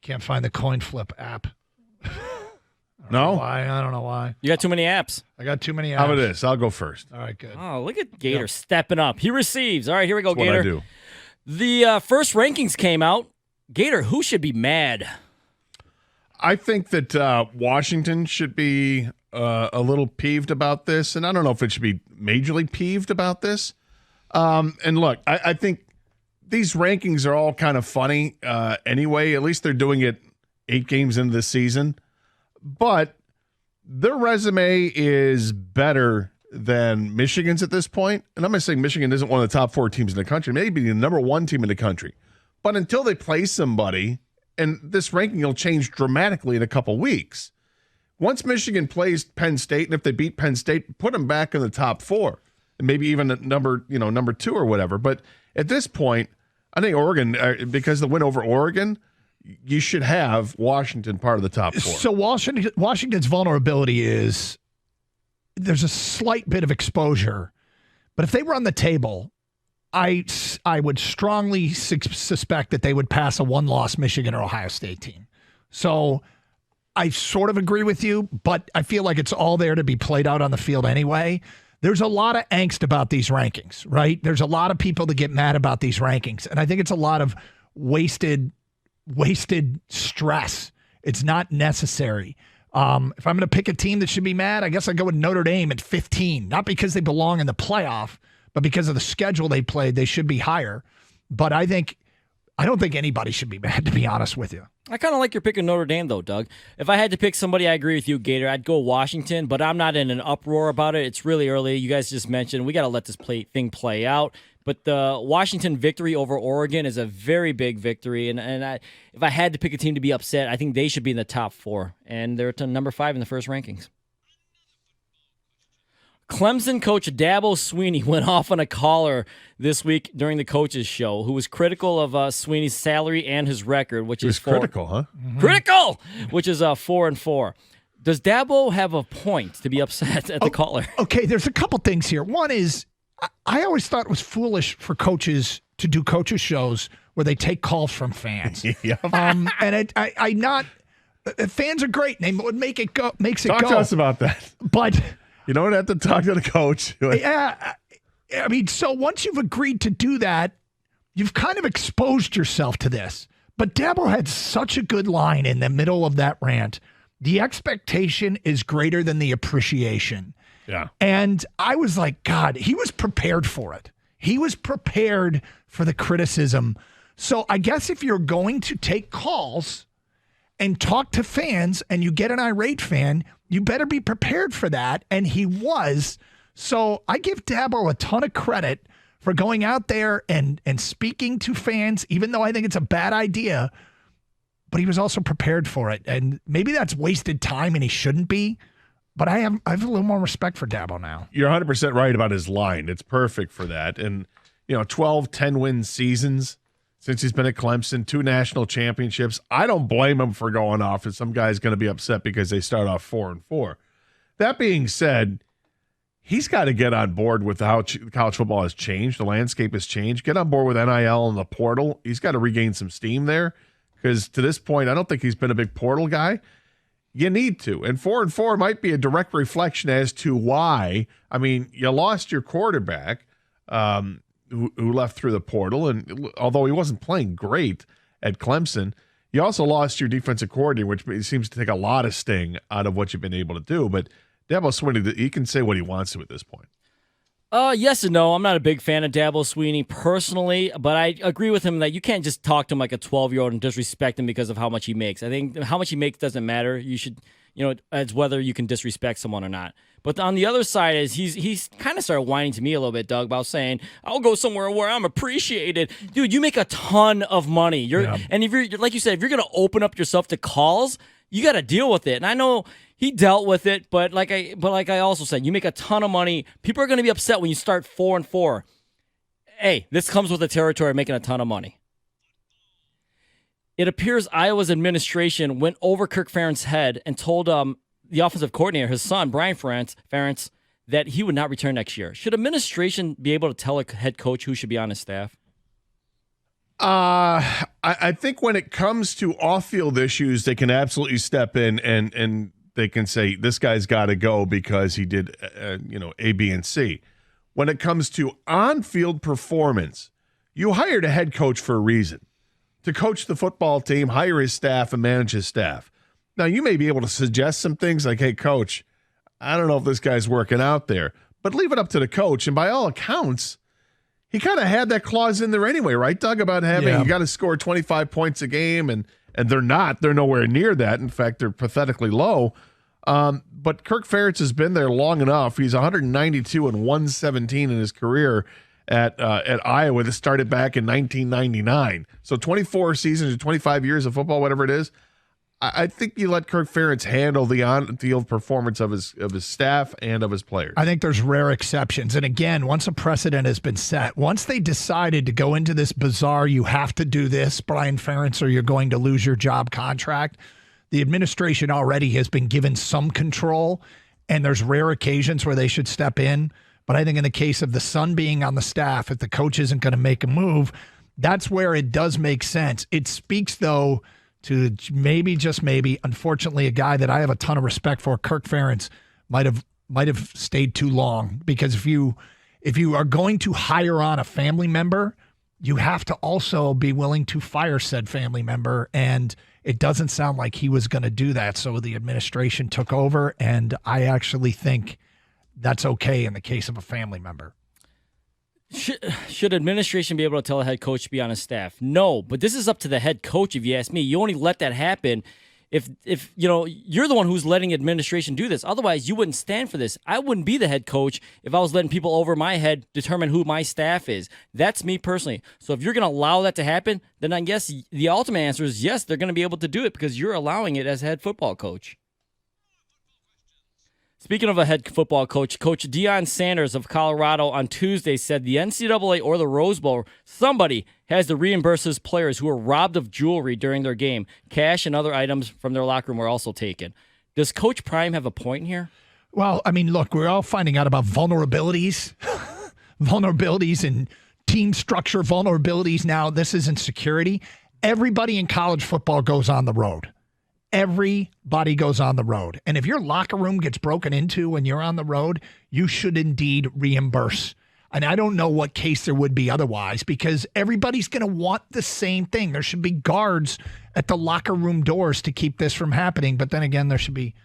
can't find the coin flip app. No? I don't know why. You got too many apps. I got too many apps. How about this? I'll go first. All right, good. Oh, look at Gator stepping up. He receives. All right, here we go, That's Gator. what I do. The first rankings came out. Gator, who should be mad? I think that Washington should be a little peeved about this, and I don't know if it should be majorly peeved about this. And look, I think these rankings are all kind of funny anyway. At least they're doing it 8 games into the season. But their resume is better than Michigan's at this point. And I'm not saying Michigan isn't one of the top 4 teams in the country, maybe the number 1 team in the country. But until they play somebody, and this ranking will change dramatically in a couple weeks. Once Michigan plays Penn State, and if they beat Penn State, put them back in the top 4, and maybe even at number 2 or whatever. But at this point, I think Oregon, because the win over Oregon, you should have Washington part of the top 4. So Washington's vulnerability is there's a slight bit of exposure, but if they were on the table, I would strongly suspect that they would pass a 1-loss Michigan or Ohio State team. So I sort of agree with you, but I feel like it's all there to be played out on the field anyway. There's a lot of angst about these rankings, right? There's a lot of people that get mad about these rankings, and I think it's a lot of wasted stress. It's not necessary. If I'm going to pick a team that should be mad, I guess I'd go with Notre Dame at 15, not because they belong in the playoff, but because of the schedule they played, they should be higher. But I don't think anybody should be mad, to be honest with you. I kind of like your pick of Notre Dame, though, Doug. If I had to pick somebody, I agree with you, Gator. I'd go Washington, but I'm not in an uproar about it. It's really early. You guys just mentioned we got to let this thing play out. But the Washington victory over Oregon is a very big victory. And if I had to pick a team to be upset, I think they should be in the top 4. And they're to number 5 in the first rankings. Clemson coach Dabo Swinney went off on a caller this week during the coaches show, who was critical of Swinney's salary and his record, which is critical, huh? Mm-hmm. Critical, which is 4-4. Does Dabo have a point to be upset at the caller? Okay, there's a couple things here. One is I always thought it was foolish for coaches to do coaches shows where they take calls from fans. Yeah. And fans are great. And they would make it go. Talk to us about that. But you don't have to talk to the coach. Yeah, I mean, so once you've agreed to do that, you've kind of exposed yourself to this. But Dabo had such a good line in the middle of that rant. The expectation is greater than the appreciation. Yeah. And I was like, God, he was prepared for it. He was prepared for the criticism. So I guess if you're going to take calls and talk to fans and you get an irate fan, you better be prepared for that. And he was. So I give Dabo a ton of credit for going out there and speaking to fans, even though I think it's a bad idea. But he was also prepared for it. And maybe that's wasted time and he shouldn't be. But I have a little more respect for Dabo now. You're 100% right about his line. It's perfect for that. And, 12 10-win seasons since he's been at Clemson, 2 national championships. I don't blame him for going off, and some guy's going to be upset because they start off 4-4. That being said, he's got to get on board with how college football has changed. The landscape has changed. Get on board with NIL and the portal. He's got to regain some steam there because to this point, I don't think he's been a big portal guy. You need to. And 4-4 might be a direct reflection as to why. I mean, you lost your quarterback who left through the portal. And although he wasn't playing great at Clemson, you also lost your defensive coordinator, which seems to take a lot of sting out of what you've been able to do. But Dabo Swinney, he can say what he wants to at this point. Yes and no. I'm not a big fan of Dabo Swinney personally, but I agree with him that you can't just talk to him like a 12-year-old and disrespect him because of how much he makes. I think how much he makes doesn't matter. You should, it's whether you can disrespect someone or not. But on the other side is he's kind of started whining to me a little bit, Doug, about saying, I'll go somewhere where I'm appreciated. Dude, you make a ton of money. And if you're, like you said, if you're going to open up yourself to calls, you got to deal with it. And I know he dealt with it, but like I also said, you make a ton of money. People are going to be upset when you start 4-4. Hey, this comes with the territory of making a ton of money. It appears Iowa's administration went over Kirk Ferentz's head and told the offensive coordinator, his son, Brian Ferentz, that he would not return next year. Should administration be able to tell a head coach who should be on his staff? I think when it comes to off-field issues, they can absolutely step in and they can say, this guy's got to go because he did, A, B, and C. When it comes to on-field performance, you hired a head coach for a reason. To coach the football team, hire his staff, and manage his staff. Now, you may be able to suggest some things like, hey, coach, I don't know if this guy's working out there. But leave it up to the coach. And by all accounts, he kind of had that clause in there anyway, right, Doug, about having you got to score 25 points a game, and they're not. They're nowhere near that. In fact, they're pathetically low. But Kirk Ferentz has been there long enough. He's 192 and 117 in his career at Iowa. That started back in 1999. So 24 seasons or 25 years of football, whatever it is. I think you let Kirk Ferentz handle the on-field performance of his staff and of his players. I think there's rare exceptions. And again, once a precedent has been set, once they decided to go into this bizarre, you have to do this, Brian Ferentz, or you're going to lose your job contract, the administration already has been given some control, and there's rare occasions where they should step in. But I think in the case of the son being on the staff, if the coach isn't going to make a move, that's where it does make sense. It speaks, though, to maybe, just maybe, unfortunately, a guy that I have a ton of respect for, Kirk Ferentz, might have stayed too long. Because if you are going to hire on a family member, you have to also be willing to fire said family member. And it doesn't sound like he was going to do that. So the administration took over, and I actually think that's okay in the case of a family member. Should administration be able to tell a head coach to be on his staff? No, but this is up to the head coach. If you ask me, you only let that happen if you're the one who's letting administration do this. Otherwise, you wouldn't stand for this. I wouldn't be the head coach if I was letting people over my head determine who my staff is. That's me personally. So if you're going to allow that to happen, then I guess the ultimate answer is yes, they're going to be able to do it because you're allowing it as head football coach. Speaking of a head football coach, Coach Deion Sanders of Colorado on Tuesday said the NCAA or the Rose Bowl, somebody has to reimburse his players who were robbed of jewelry during their game. Cash and other items from their locker room were also taken. Does Coach Prime have a point here? Well, I mean, look, we're all finding out about vulnerabilities, vulnerabilities in team structure, vulnerabilities now. This isn't security. Everybody in college football goes on the road. Everybody goes on the road. And if your locker room gets broken into when you're on the road, you should indeed reimburse. And I don't know what case there would be otherwise, because everybody's going to want the same thing. There should be guards at the locker room doors to keep this from happening. But then again, there should be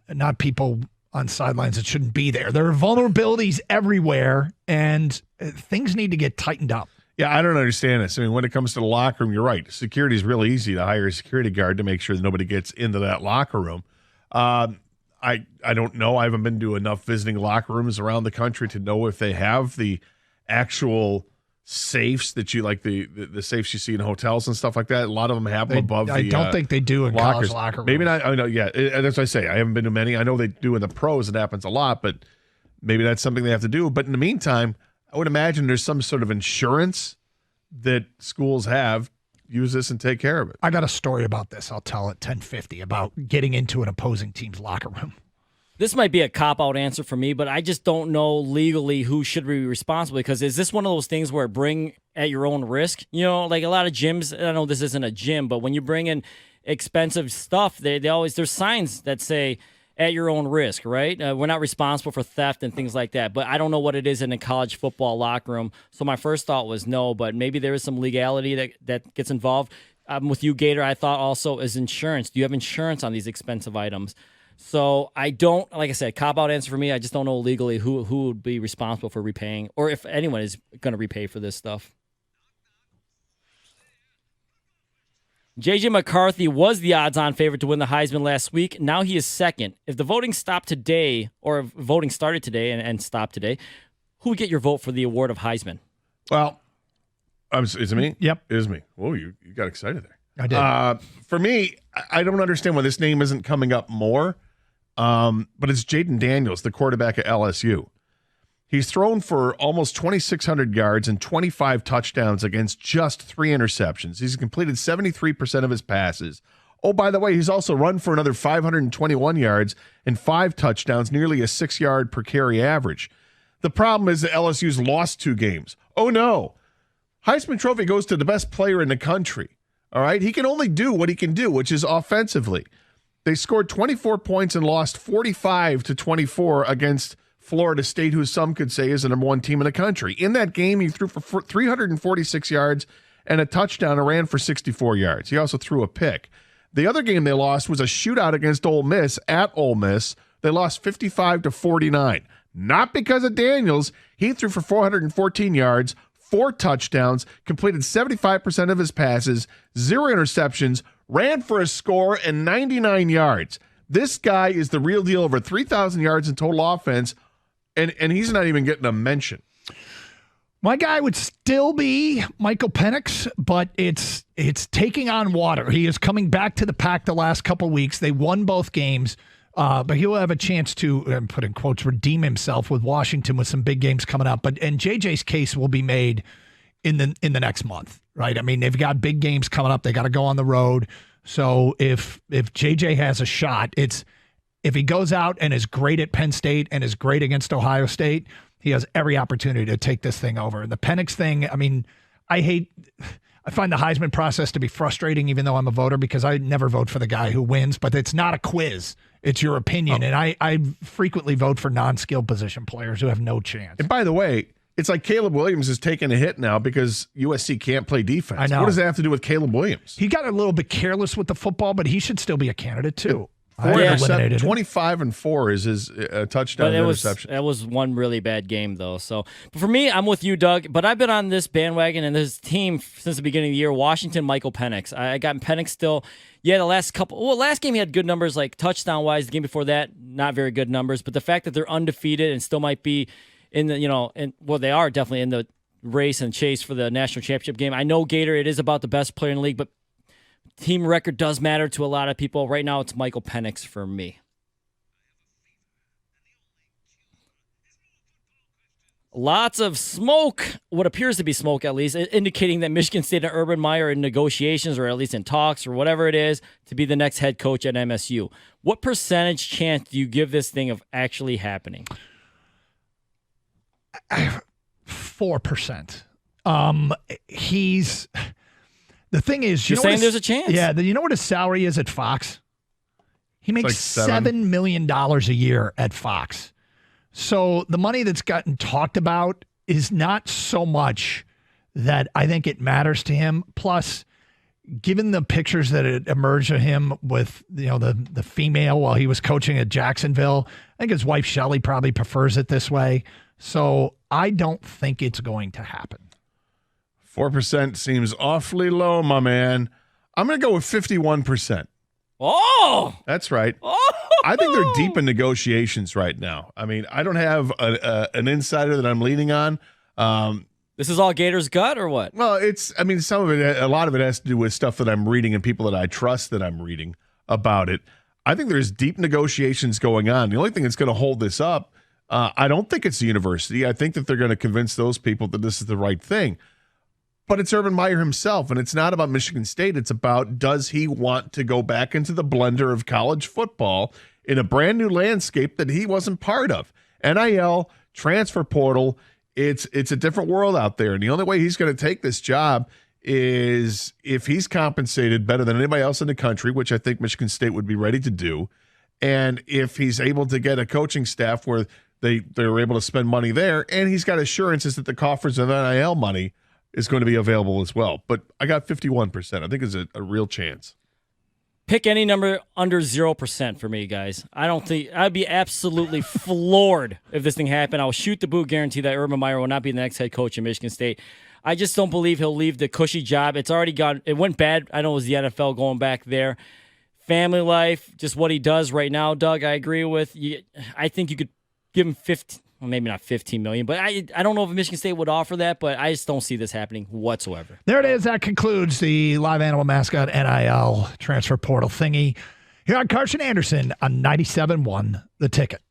not people on sidelines that shouldn't be there. There are vulnerabilities everywhere, and things need to get tightened up. Yeah, I don't understand this. I mean, when it comes to the locker room, you're right. Security is really easy to hire a security guard to make sure that nobody gets into that locker room. I don't know. I haven't been to enough visiting locker rooms around the country to know if they have the actual safes that you like, the safes you see in hotels and stuff like that. A lot of them have them above I don't think they do in college locker rooms. Maybe not. I know. Yeah, that's what I say. I haven't been to many. I know they do in the pros. It happens a lot, but maybe that's something they have to do. But in the meantime, I would imagine there's some sort of insurance that schools have. Use this and take care of it. I got a story about this. I'll tell at 10:50 about getting into an opposing team's locker room. This might be a cop-out answer for me, but I just don't know legally who should be responsible, because is this one of those things where bring at your own risk? You know, like a lot of gyms, I know this isn't a gym, but when you bring in expensive stuff, they always, there's signs that say, at your own risk, right? We're not responsible for theft and things like that. But I don't know what it is in a college football locker room. So my first thought was no, but maybe there is some legality that gets involved. With you, Gator, I thought also is insurance. Do you have insurance on these expensive items? So I don't, like I said, cop-out answer for me. I just don't know legally who would be responsible for repaying, or if anyone is going to repay for this stuff. J.J. McCarthy was the odds-on favorite to win the Heisman last week. Now he is second. If the voting stopped today, or if voting started today and stopped today, who would get your vote for the award of Heisman? Well, is it me? Yep. It is me. Whoa, you got excited there. I did. For me, I don't understand why this name isn't coming up more, but it's Jaden Daniels, the quarterback at LSU. He's thrown for almost 2,600 yards and 25 touchdowns against just 3 interceptions. He's completed 73% of his passes. Oh, by the way, he's also run for another 521 yards and 5 touchdowns, nearly a 6-yard per carry average. The problem is that LSU's lost 2 games. Oh, no. Heisman Trophy goes to the best player in the country. All right? He can only do what he can do, which is offensively. They scored 24 points and lost 45-24 against Florida State, who some could say is the number one team in the country. In that game, he threw for 346 yards and a touchdown and ran for 64 yards. He also threw a pick. The other game they lost was a shootout against Ole Miss at Ole Miss. They lost 55-49. Not because of Daniels. He threw for 414 yards, 4 touchdowns, completed 75% of his passes, 0 interceptions, ran for a score and 99 yards. This guy is the real deal, over 3,000 yards in total offense, and he's not even getting a mention. My guy would still be Michael Penix, but it's taking on water. He is coming back to the pack the last couple weeks. They won both games, but he'll have a chance to, put in quotes, redeem himself with Washington with some big games coming up. And JJ's case will be made in the next month, right? I mean, they've got big games coming up. They got to go on the road. So if JJ has a shot, if he goes out and is great at Penn State and is great against Ohio State, he has every opportunity to take this thing over. The Penix thing, I mean, I find the Heisman process to be frustrating, even though I'm a voter, because I never vote for the guy who wins, but it's not a quiz. It's your opinion. And I frequently vote for non-skilled position players who have no chance. And by the way, it's like Caleb Williams is taking a hit now because USC can't play defense. I know. What does that have to do with Caleb Williams? He got a little bit careless with the football, but he should still be a candidate too. 25-4 is his touchdown interception. That was one really bad game, though. So, but for me, I'm with you, Doug. But I've been on this bandwagon and this team since the beginning of the year. Washington, Michael Penix. I got Penix still. Yeah, last game he had good numbers, like touchdown-wise. The game before that, not very good numbers. But the fact that they're undefeated and still might be in the, they are definitely in the race and chase for the national championship game. I know, Gator, it is about the best player in the league, but team record does matter to a lot of people. Right now, it's Michael Penix for me. Lots of smoke, what appears to be smoke at least, indicating that Michigan State and Urban Meyer are in negotiations, or at least in talks, or whatever it is, to be the next head coach at MSU. What percentage chance do you give this thing of actually happening? 4%. The thing is, you're saying there's a chance. Yeah, you know what his salary is at Fox? He makes like $7 million a year at Fox. So the money that's gotten talked about is not so much that I think it matters to him. Plus, given the pictures that had emerged of him with the female while he was coaching at Jacksonville, I think his wife Shelley probably prefers it this way. So I don't think it's going to happen. 4% seems awfully low, my man. I'm going to go with 51%. Oh! That's right. Oh! I think they're deep in negotiations right now. I mean, I don't have an insider that I'm leaning on. This is all Gator's gut or what? Well, some of it, a lot of it has to do with stuff that I'm reading and people that I trust that I'm reading about it. I think there's deep negotiations going on. The only thing that's going to hold this up, I don't think it's the university. I think that they're going to convince those people that this is the right thing. But it's Urban Meyer himself, and it's not about Michigan State. It's about, does he want to go back into the blender of college football in a brand new landscape that he wasn't part of? NIL, transfer portal, it's a different world out there. And the only way he's going to take this job is if he's compensated better than anybody else in the country, which I think Michigan State would be ready to do. And if he's able to get a coaching staff where they're able to spend money there, and he's got assurances that the coffers of NIL money is going to be available as well. But I got 51%. I think it's a real chance. Pick any number under 0% for me, guys. I don't think I'd be absolutely floored if this thing happened. I'll shoot the boot, guarantee that Urban Meyer will not be the next head coach in Michigan State. I just don't believe he'll leave the cushy job. It's already gone. It went bad. I know it was the NFL going back there. Family life, just what he does right now, Doug, I agree with. I think you could give him 15. Well, maybe not 15 million, but I don't know if Michigan State would offer that, but I just don't see this happening whatsoever. There it is. That concludes the live animal mascot NIL transfer portal thingy here on Karsch and Anderson on 97.1 The Ticket.